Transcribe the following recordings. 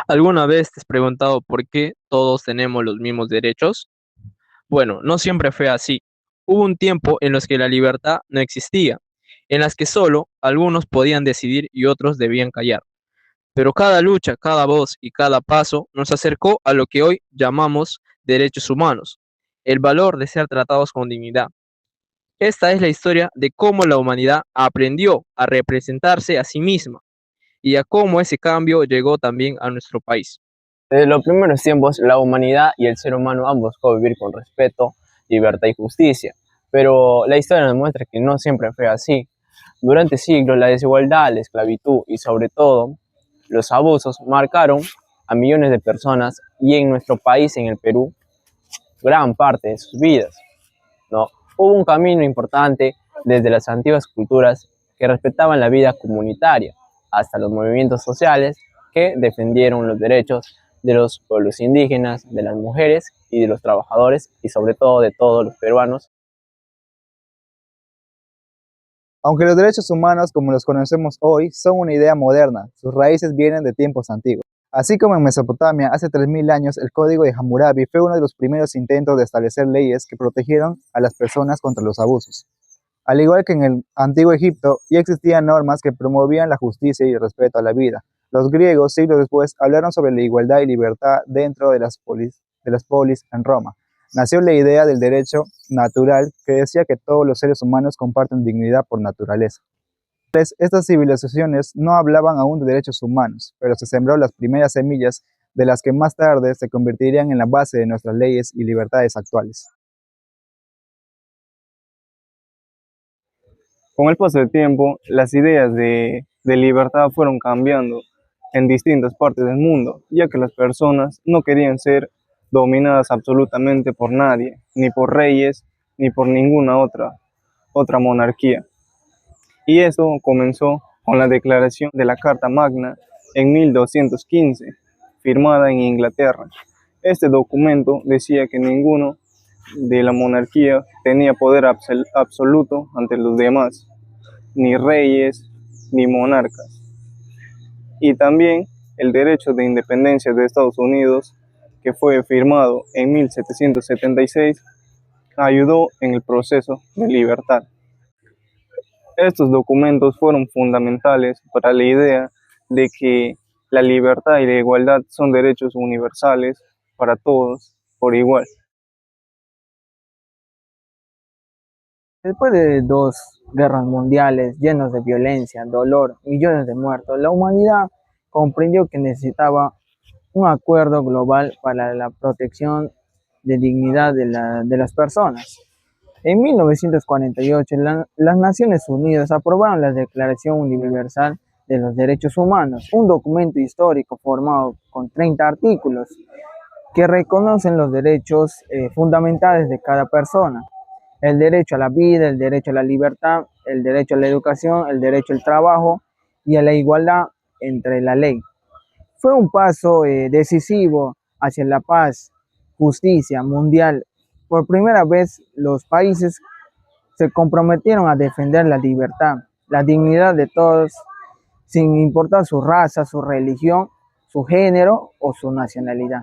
¿Alguna vez te has preguntado por qué todos tenemos los mismos derechos? Bueno, no siempre fue así. Hubo un tiempo en los que la libertad no existía, en las que solo algunos podían decidir y otros debían callar. Pero cada lucha, cada voz y cada paso nos acercó a lo que hoy llamamos derechos humanos, el valor de ser tratados con dignidad. Esta es la historia de cómo la humanidad aprendió a representarse a sí misma y a cómo ese cambio llegó también a nuestro país. Desde los primeros tiempos, la humanidad y el ser humano han buscado vivir con respeto, libertad y justicia. Pero la historia nos muestra que no siempre fue así. Durante siglos, la desigualdad, la esclavitud y sobre todo los abusos marcaron a millones de personas y en nuestro país, en el Perú, gran parte de sus vidas, ¿no? Hubo un camino importante desde las antiguas culturas que respetaban la vida comunitaria hasta los movimientos sociales que defendieron los derechos de los pueblos indígenas, de las mujeres y de los trabajadores y sobre todo de todos los peruanos. Aunque los derechos humanos como los conocemos hoy son una idea moderna, sus raíces vienen de tiempos antiguos. Así como en Mesopotamia hace 3000 años el Código de Hammurabi fue uno de los primeros intentos de establecer leyes que protegieron a las personas contra los abusos. Al igual que en el antiguo Egipto, ya existían normas que promovían la justicia y el respeto a la vida. Los griegos, siglos después, hablaron sobre la igualdad y libertad dentro de las polis en Roma. Nació la idea del derecho natural que decía que todos los seres humanos comparten dignidad por naturaleza. Estas civilizaciones no hablaban aún de derechos humanos, pero se sembró las primeras semillas de las que más tarde se convertirían en la base de nuestras leyes y libertades actuales. Con el paso del tiempo, las ideas de libertad fueron cambiando en distintas partes del mundo, ya que las personas no querían ser dominadas absolutamente por nadie, ni por reyes, ni por ninguna otra monarquía. Y eso comenzó con la declaración de la Carta Magna en 1215, firmada en Inglaterra. Este documento decía que ninguno de la monarquía tenía poder absoluto ante los demás, ni reyes, ni monarcas. Y también el derecho de independencia de Estados Unidos, que fue firmado en 1776, ayudó en el proceso de libertad. Estos documentos fueron fundamentales para la idea de que la libertad y la igualdad son derechos universales para todos por igual. Después de dos guerras mundiales llenas de violencia, dolor, millones de muertos, la humanidad comprendió que necesitaba un acuerdo global para la protección de dignidad de las personas. En 1948, las Naciones Unidas aprobaron la Declaración Universal de los Derechos Humanos, un documento histórico formado con 30 artículos que reconocen los derechos fundamentales de cada persona. El derecho a la vida, el derecho a la libertad, el derecho a la educación, el derecho al trabajo y a la igualdad entre la ley. Fue un paso decisivo hacia la paz, justicia mundial. Por primera vez, los países se comprometieron a defender la libertad, la dignidad de todos, sin importar su raza, su religión, su género o su nacionalidad.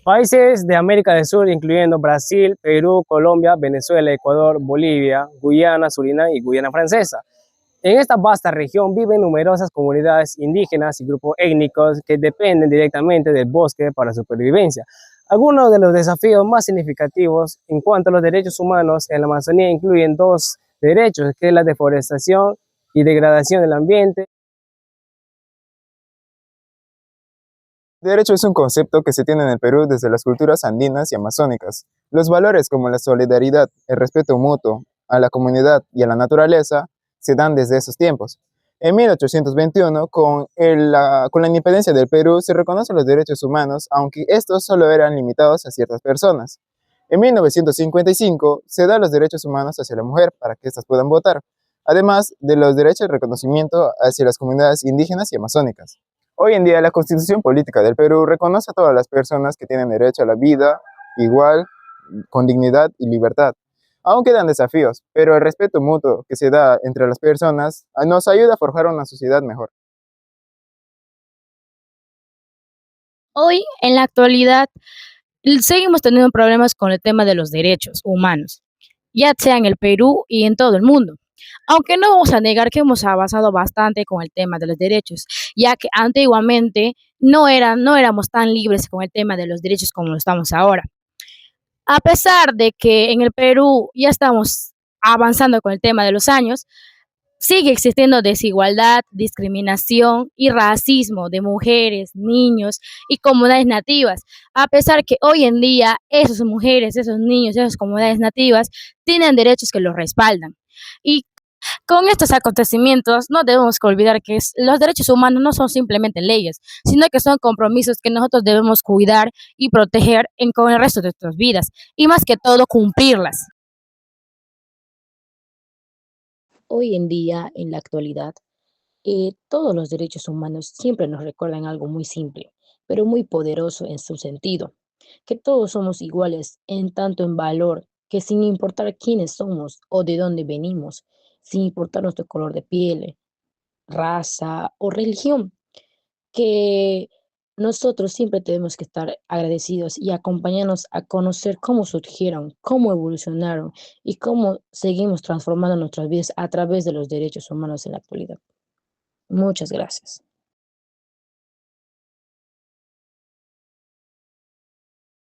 Países de América del Sur, incluyendo Brasil, Perú, Colombia, Venezuela, Ecuador, Bolivia, Guyana, Surinam y Guyana Francesa. En esta vasta región viven numerosas comunidades indígenas y grupos étnicos que dependen directamente del bosque para su supervivencia. Algunos de los desafíos más significativos en cuanto a los derechos humanos en la Amazonía incluyen dos derechos, que es la deforestación y degradación del ambiente. Derecho es un concepto que se tiene en el Perú desde las culturas andinas y amazónicas. Los valores como la solidaridad, el respeto mutuo a la comunidad y a la naturaleza se dan desde esos tiempos. En 1821, con la independencia del Perú, se reconocen los derechos humanos, aunque estos solo eran limitados a ciertas personas. En 1955, se dan los derechos humanos hacia la mujer para que éstas puedan votar, además de los derechos de reconocimiento hacia las comunidades indígenas y amazónicas. Hoy en día, la Constitución Política del Perú reconoce a todas las personas que tienen derecho a la vida igual, con dignidad y libertad. Aún quedan desafíos, pero el respeto mutuo que se da entre las personas nos ayuda a forjar una sociedad mejor. Hoy, en la actualidad, seguimos teniendo problemas con el tema de los derechos humanos, ya sea en el Perú y en todo el mundo. Aunque no vamos a negar que hemos avanzado bastante con el tema de los derechos, ya que antiguamente no éramos tan libres con el tema de los derechos como lo estamos ahora. A pesar de que en el Perú ya estamos avanzando con el tema de los años, sigue existiendo desigualdad, discriminación y racismo de mujeres, niños y comunidades nativas, a pesar que hoy en día esas mujeres, esos niños, esas comunidades nativas tienen derechos que los respaldan. Y con estos acontecimientos no debemos que olvidar que los derechos humanos no son simplemente leyes, sino que son compromisos que nosotros debemos cuidar y proteger con el resto de nuestras vidas y más que todo cumplirlas. Hoy en día, en la actualidad, todos los derechos humanos siempre nos recuerdan algo muy simple, pero muy poderoso en su sentido, que todos somos iguales en tanto en valor, que sin importar quiénes somos o de dónde venimos, sin importar nuestro color de piel, raza o religión, que nosotros siempre tenemos que estar agradecidos y acompañarnos a conocer cómo surgieron, cómo evolucionaron y cómo seguimos transformando nuestras vidas a través de los derechos humanos en la actualidad. Muchas gracias.